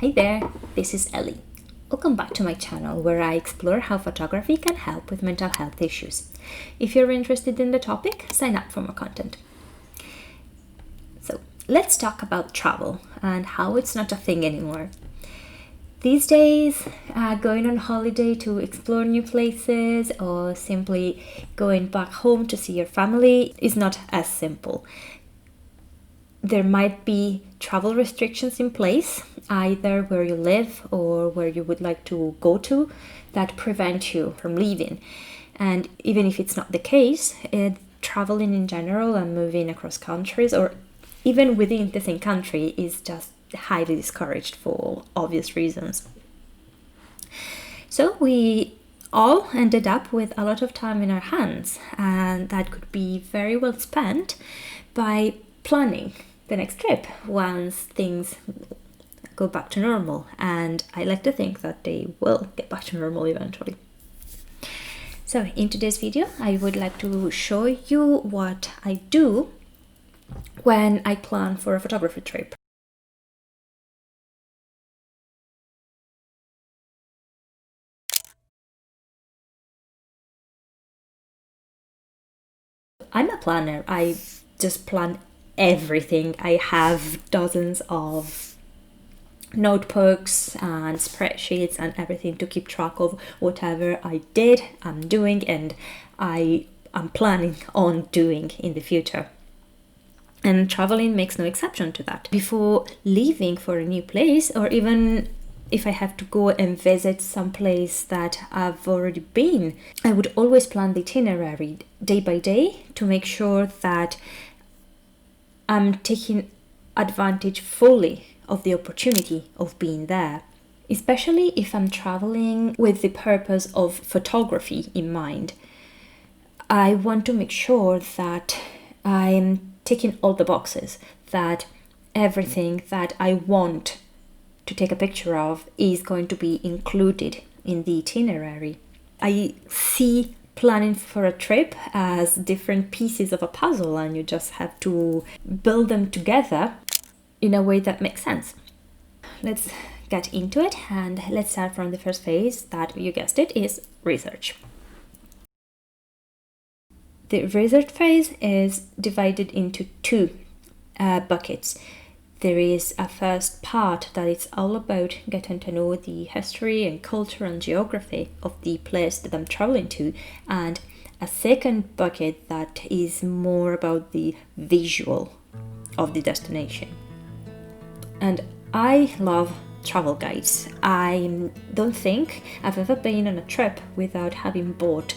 Hi there, this is Ellie. Welcome back to my channel where I explore how photography can help with mental health issues. If you're interested in the topic, sign up for more content. So let's talk about travel and how it's not a thing anymore. These days, going on holiday to explore new places or simply going back home to see your family is not as simple. There might be travel restrictions in place, either where you live or where you would like to go to, that prevent you from leaving. And even if it's not the case, traveling in general and moving across countries or even within the same country is just highly discouraged for obvious reasons. So we all ended up with a lot of time in our hands, and that could be very well spent by planning the next trip once things go back to normal, and I like to think that they will get back to normal eventually. So in today's video I would like to show you what I do when I plan for a photography trip. I'm a planner. I just plan everything. I have dozens of notebooks and spreadsheets and everything to keep track of whatever I did, I'm doing, and I am planning on doing in the future. And traveling makes no exception to that. Before leaving for a new place, or even if I have to go and visit some place that I've already been, I would always plan the itinerary day by day to make sure that I'm taking advantage fully of the opportunity of being there. Especially if I'm traveling with the purpose of photography in mind. I want to make sure that I'm ticking all the boxes, that everything that I want to take a picture of is going to be included in the itinerary. I see planning for a trip as different pieces of a puzzle, and you just have to build them together in a way that makes sense. Let's get into it, and let's start from the first phase that, you guessed it, is research. The research phase is divided into two buckets. There is a first part that is all about getting to know the history and culture and geography of the place that I'm traveling to, and a second bucket that is more about the visual of the destination. And I love travel guides. I don't think I've ever been on a trip without having bought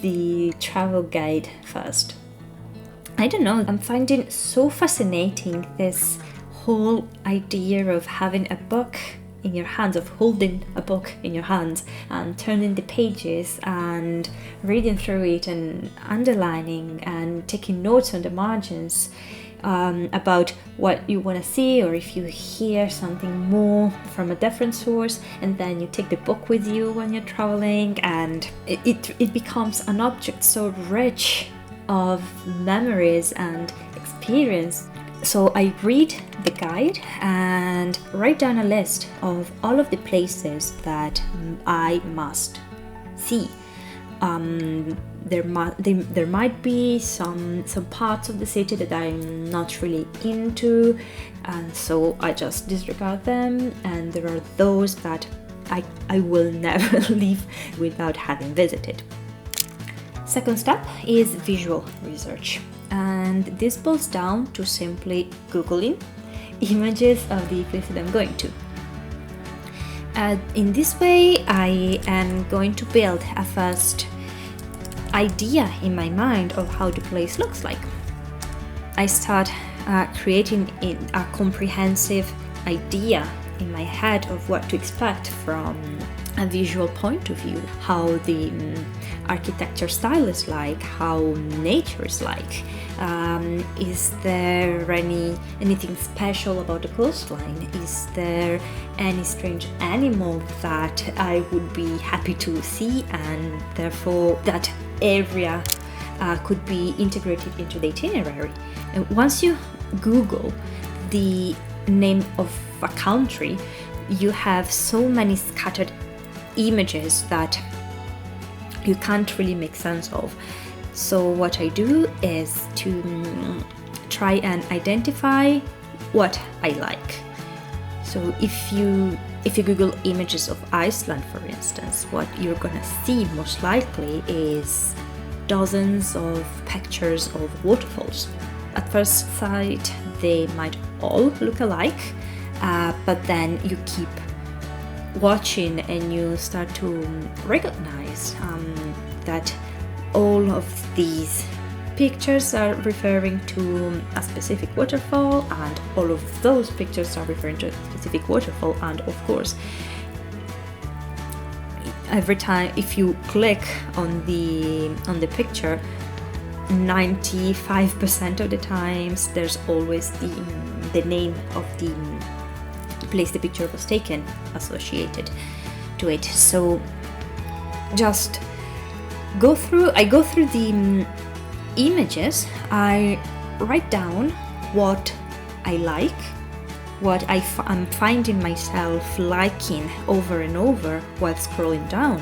the travel guide first. I don't know, I'm finding so fascinating this whole idea of having a book in your hands, of holding a book in your hands and turning the pages and reading through it and underlining and taking notes on the margins about what you want to see, or if you hear something more from a different source, and then you take the book with you when you're traveling, and it becomes an object so rich of memories and experience. So I read the guide and write down a list of all of the places that I must see. There might be some parts of the city that I'm not really into, and so I just disregard them, and there are those that I will never leave without having visited. Second step is visual research, and this boils down to simply Googling images of the places I'm going to. In this way, I am going to build a first idea in my mind of how the place looks like. I start creating a comprehensive idea in my head of what to expect from a visual point of view, how the architecture style is like, how nature is like. Is there anything special about the coastline? Is there any strange animal that I would be happy to see, and therefore that area could be integrated into the itinerary? And once you Google the name of a country, you have so many scattered images that you can't really make sense of. So what I do is to try and identify what I like. So if you Google images of Iceland, for instance, what you're gonna see most likely is dozens of pictures of waterfalls. At first sight, they might all look alike, but then you keep watching and you start to recognize that all of these pictures are referring to a specific waterfall, and all of those pictures are referring to a specific waterfall. And of course, every time if you click on the picture, 95% of the times there's always the name of the place the picture was taken associated to it. So just I go through the images, I write down what I like, what I'm finding myself liking over and over while scrolling down.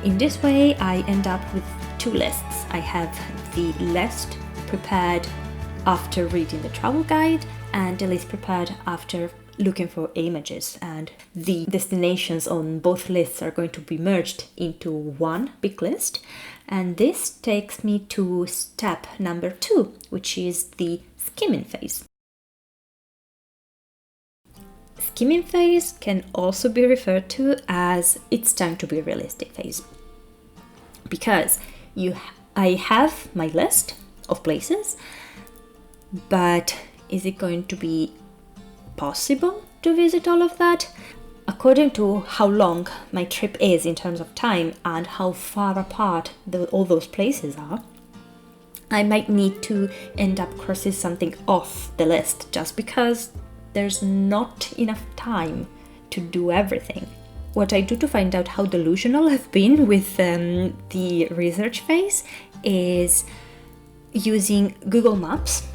In this way, I end up with two lists. I have the list prepared after reading the travel guide and the list prepared after looking for images, and the destinations on both lists are going to be merged into one big list. And this takes me to step number 2, which is the skimming phase. Skimming phase can also be referred to as it's time to be realistic phase, because I have my list of places, but is it going to be possible to visit all of that? According to how long my trip is in terms of time and how far apart all those places are, I might need to end up crossing something off the list just because there's not enough time to do everything. What I do to find out how delusional I've been with the research phase is using Google Maps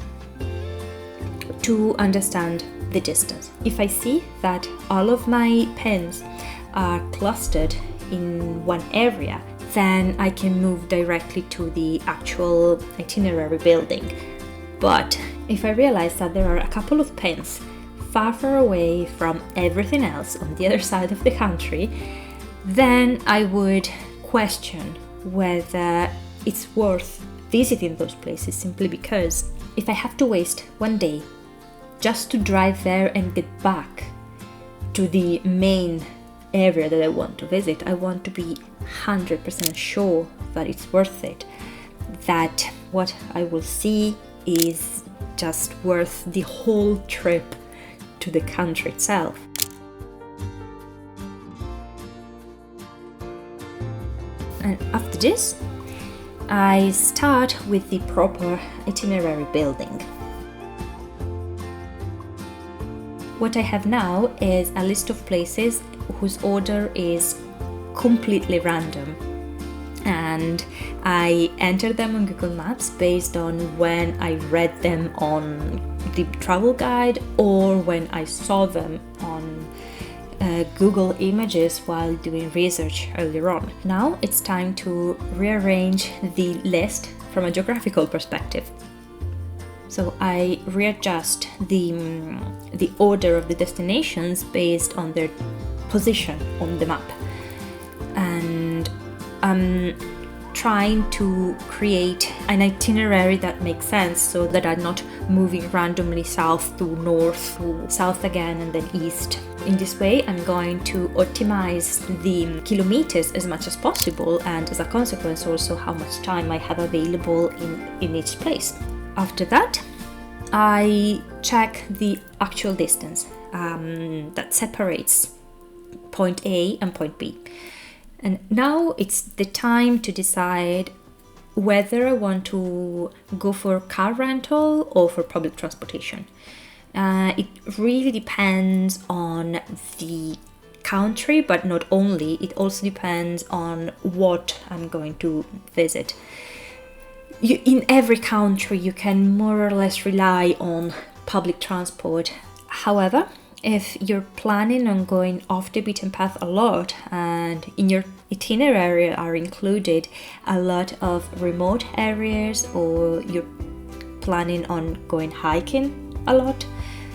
to understand the distance. If I see that all of my pins are clustered in one area, then I can move directly to the actual itinerary building. But if I realize that there are a couple of pins far away from everything else on the other side of the country, then I would question whether it's worth visiting those places, simply because if I have to waste one day just to drive there and get back to the main area that I want to visit, I want to be 100% sure that it's worth it, that what I will see is just worth the whole trip to the country itself. And after this, I start with the proper itinerary building. What I have now is a list of places whose order is completely random, and I enter them on Google Maps based on when I read them on the travel guide or when I saw them on Google Images while doing research earlier on. Now it's time to rearrange the list from a geographical perspective. So I readjust the order of the destinations based on their position on the map. And I'm trying to create an itinerary that makes sense, so that I'm not moving randomly south to north to south again and then east. In this way, I'm going to optimize the kilometers as much as possible, and as a consequence also how much time I have available in each place. After that, I check the actual distance that separates point A and point B. And now it's the time to decide whether I want to go for car rental or for public transportation. It really depends on the country, but not only, it also depends on what I'm going to visit. In every country, you can more or less rely on public transport. However, If you're planning on going off the beaten path a lot and in your itinerary are included a lot of remote areas, or you're planning on going hiking a lot,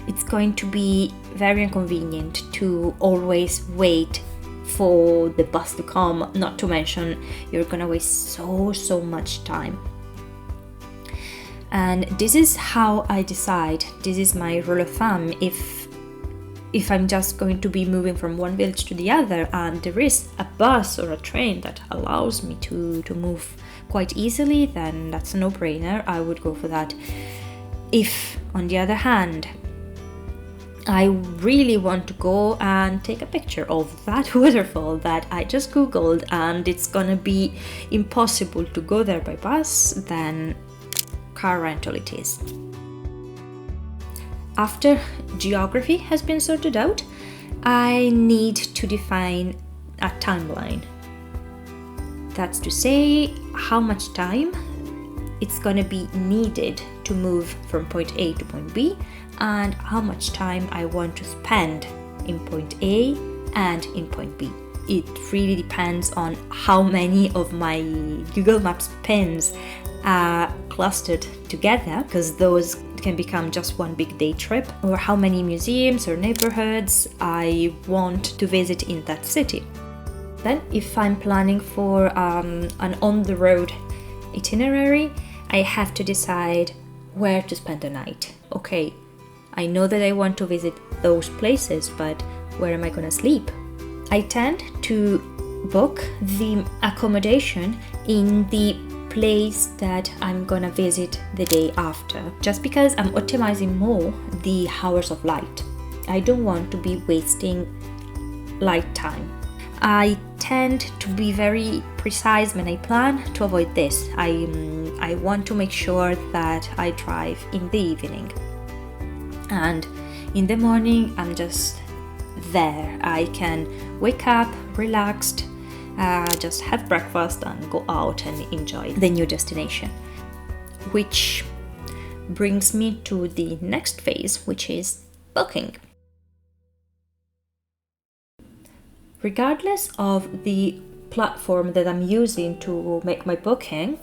it's going to be very inconvenient to always wait for the bus to come, not to mention you're gonna waste so much time. And this is how I decide, this is my rule of thumb. If I'm just going to be moving from one village to the other and there is a bus or a train that allows me to move quite easily, then that's a no-brainer, I would go for that. If, on the other hand, I really want to go and take a picture of that waterfall that I just googled and it's gonna be impossible to go there by bus, then car rental it is. After geography has been sorted out, I need to define a timeline. That's to say, how much time it's gonna be needed to move from point A to point B, and how much time I want to spend in point A and in point B. It really depends on how many of my Google Maps pins are clustered together, because those can become just one big day trip, or how many museums or neighborhoods I want to visit in that city. Then, if I'm planning for an on-the-road itinerary, I have to decide where to spend the night. Okay, I know that I want to visit those places, but where am I gonna sleep? I tend to book the accommodation in the place that I'm gonna visit the day after, just because I'm optimizing more the hours of light. I don't want to be wasting light time. I tend to be very precise when I plan to avoid this. I want to make sure that I drive in the evening, and in the morning I'm just there. I can wake up relaxed, just have breakfast and go out and enjoy the new destination. Which brings me to the next phase, which is booking. Regardless of the platform that I'm using to make my booking,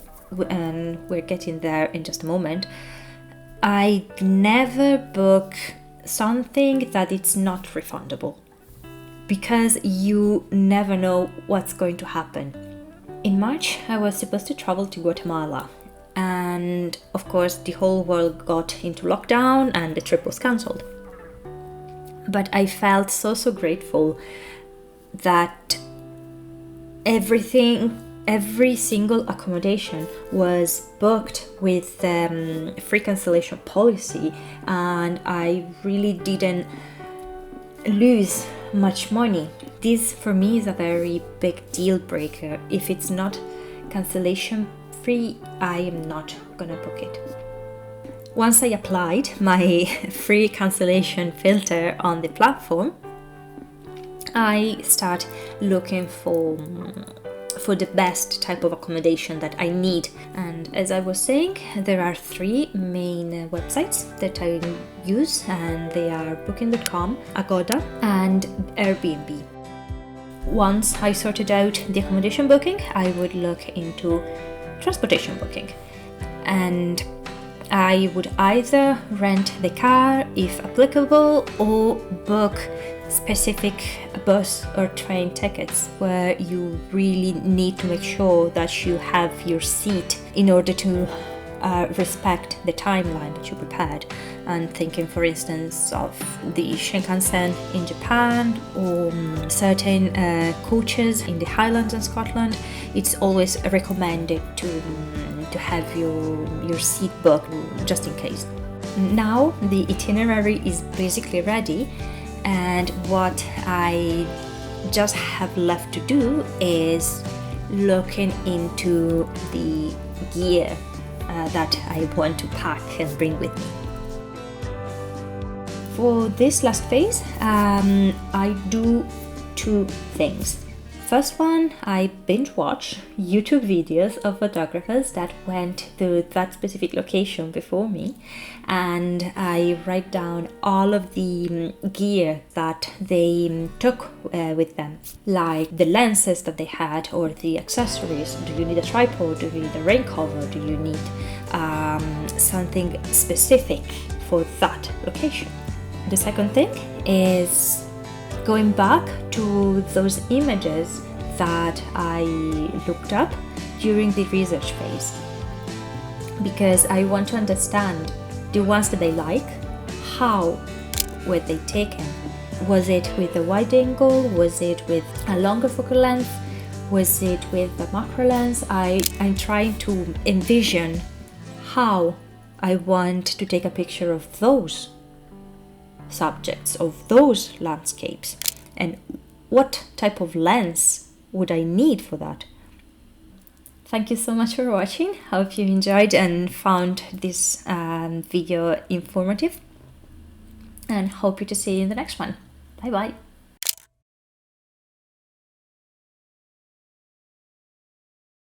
and we're getting there in just a moment, I never book something that it's not refundable, because you never know what's going to happen. In March, I was supposed to travel to Guatemala, and of course the whole world got into lockdown and the trip was cancelled. But I felt so grateful that every single accommodation was booked with free cancellation policy, and I really didn't lose much money. This for me is a very big deal breaker. If it's not cancellation free, I am not gonna book it. Once I applied my free cancellation filter on the platform, I start looking for the best type of accommodation that I need. And as I was saying, there are three main websites that I use, and they are Booking.com, Agoda, and Airbnb. Once I sorted out the accommodation booking, I would look into transportation booking, and I would either rent the car if applicable, or book specific bus or train tickets where you really need to make sure that you have your seat in order to respect the timeline that you prepared. And thinking, for instance, of the Shinkansen in Japan, or certain coaches in the Highlands in Scotland, it's always recommended to have your seat booked just in case. Now the itinerary is basically ready, and what I just have left to do is looking into the gear that I want to pack and bring with me. For this last phase, I do two things. first one, I binge watch YouTube videos of photographers that went to that specific location before me, and I write down all of the gear that they took with them, like the lenses that they had or the accessories. Do you need a tripod? Do you need a rain cover? Do you need something specific for that location? The second thing is going back to those images that I looked up during the research phase, because I want to understand the ones that I like, how were they taken? Was it with a wide angle? Was it with a longer focal length? Was it with a macro lens? I'm trying to envision how I want to take a picture of those subjects, of those landscapes, and what type of lens would I need for that. Thank you so much for watching. Hope you enjoyed and found this video informative, and hope to see you in the next one. Bye bye.